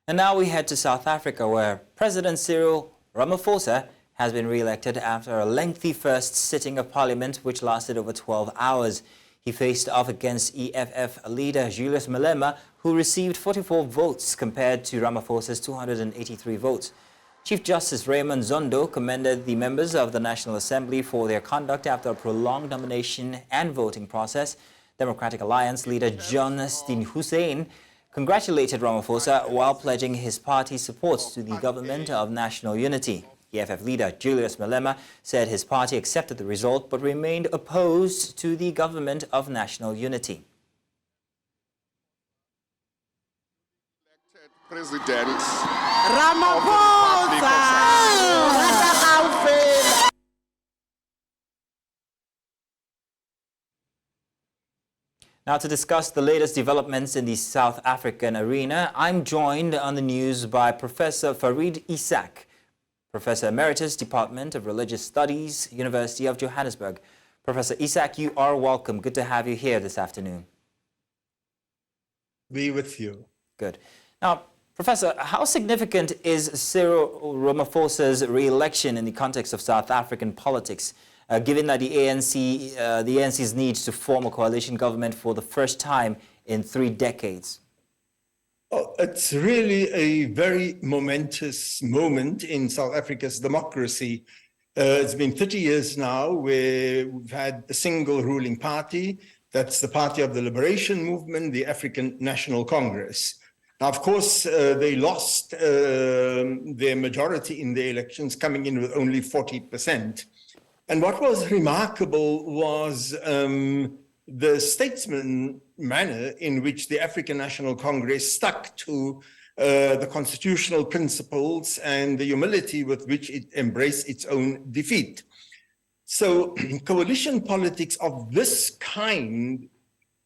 And now we head to South Africa, where President Cyril Ramaphosa has been re-elected after a lengthy first sitting of parliament which lasted over 12 hours. He faced off against EFF leader Julius Malema, who received 44 votes compared to Ramaphosa's 283 votes. Chief Justice Raymond Zondo commended the members of the National Assembly for their conduct after a prolonged nomination and voting process. Democratic Alliance leader John Steenhuisen congratulated Ramaphosa while pledging his party's support to the government of national unity. EFF leader Julius Malema said his party accepted the result but remained opposed to the government of national unity. President Ramaphosa! Now, to discuss the latest developments in the South African arena, I'm joined on the news by Professor Farid Esack, Professor Emeritus, Department of Religious Studies, University of Johannesburg. Professor Esack, you are welcome. Good to have you here this afternoon. Be with you. Good. Now, Professor, how significant is Cyril Ramaphosa's re-election in the context of South African politics, given that the ANC's needs to form a coalition government for the first time in 3 decades? Oh, it's really a very momentous moment in South Africa's democracy. It's been 30 years now where we've had a single ruling party. That's the Party of the Liberation Movement, the African National Congress. Now, of course, they lost their majority in the elections, coming in with only 40%. And what was remarkable was the statesman manner in which the African National Congress stuck to the constitutional principles and the humility with which it embraced its own defeat. So coalition politics of this kind,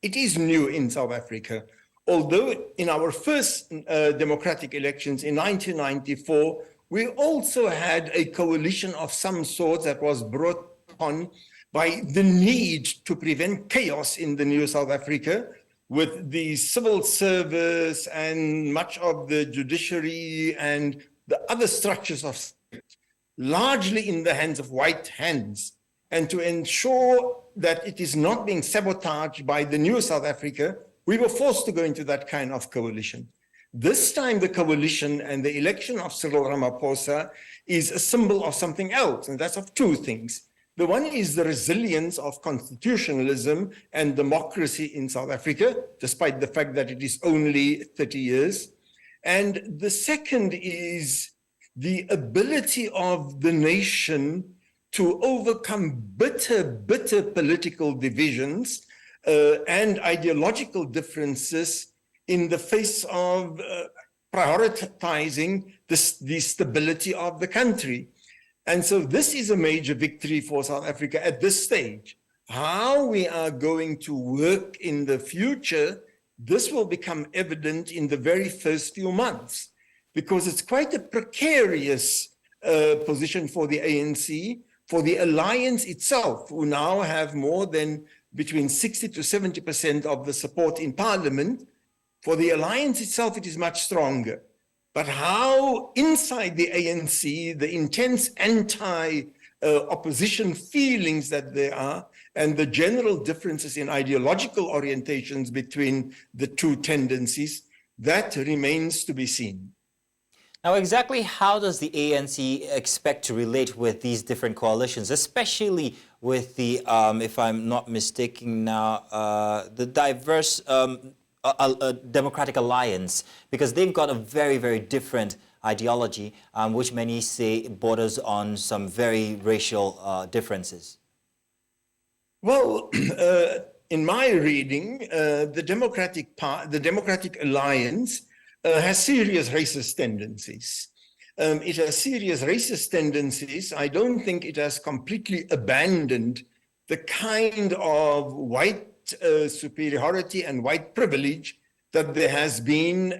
it is new in South Africa. Although in our first democratic elections in 1994, we also had a coalition of some sort that was brought on by the need to prevent chaos in the new South Africa, with the civil service and much of the judiciary and the other structures of state largely in the hands of white hands. And to ensure that it is not being sabotaged by the new South Africa, we were forced to go into that kind of coalition. This time, the coalition and the election of Cyril Ramaphosa is a symbol of something else, and that's of 2 things. The one is the resilience of constitutionalism and democracy in South Africa, despite the fact that it is only 30 years. And the second is the ability of the nation to overcome bitter political divisions and ideological differences in the face of prioritizing the stability of the country. And so this is a major victory for South Africa at this stage. How we are going to work in the future, this will become evident in the very first few months, because it's quite a precarious position for the ANC, for the alliance itself, who now have more than between 60 to 70% of the support in parliament. For the alliance itself, it is much stronger. But how inside the ANC, the intense anti-opposition feelings that there are, and the general differences in ideological orientations between the 2 tendencies, that remains to be seen. Now, exactly how does the ANC expect to relate with these different coalitions, especially with the, if I'm not mistaken now, the diverse Democratic Alliance, because they've got a very, very different ideology, which many say borders on some very racial differences? Well, in my reading, the Democratic Alliance has serious racist tendencies. It has serious racist tendencies. I don't think it has completely abandoned the kind of white superiority and white privilege that there has been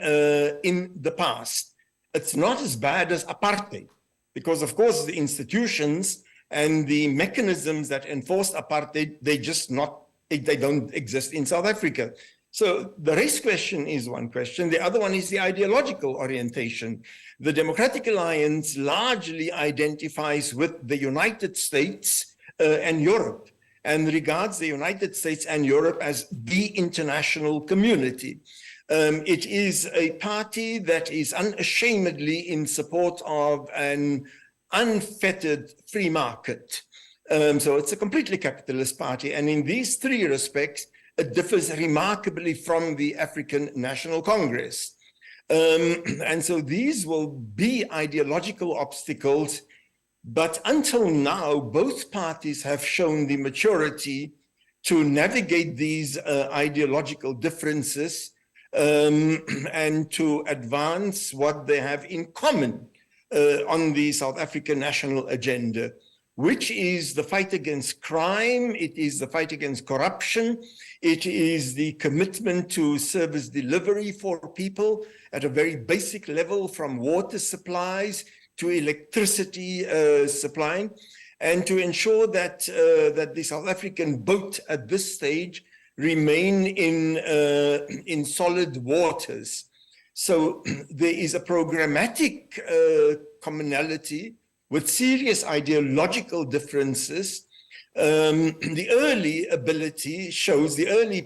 in the past. It's not as bad as apartheid, because of course the institutions and the mechanisms that enforced apartheid, they don't exist in South Africa. So the race question is one question. The other one is the ideological orientation. The Democratic Alliance largely identifies with the United States and Europe, and regards the United States and Europe as the international community. It is a party that is unashamedly in support of an unfettered free market. So it's a completely capitalist party. And in these three respects, it differs remarkably from the African National Congress. And so these will be ideological obstacles. But until now, both parties have shown the maturity to navigate these ideological differences and to advance what they have in common on the South African national agenda, which is the fight against crime, it is the fight against corruption, it is the commitment to service delivery for people at a very basic level, from water supplies to electricity supplying, and to ensure that that the South African boat at this stage remain in solid waters. So there is a programmatic commonality with serious ideological differences. The early ability shows, the early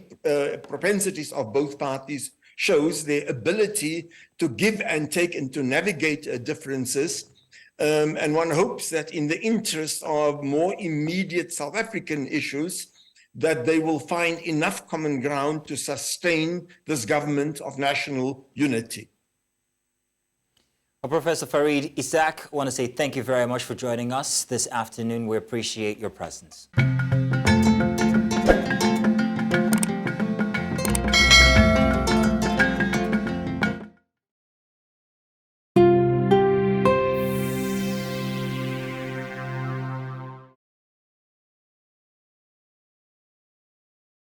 propensities of both parties shows their ability to give and take and to navigate differences. And one hopes that in the interest of more immediate South African issues, that they will find enough common ground to sustain this government of national unity. Well, Professor Farid Esack, I want to say thank you very much for joining us this afternoon. We appreciate your presence.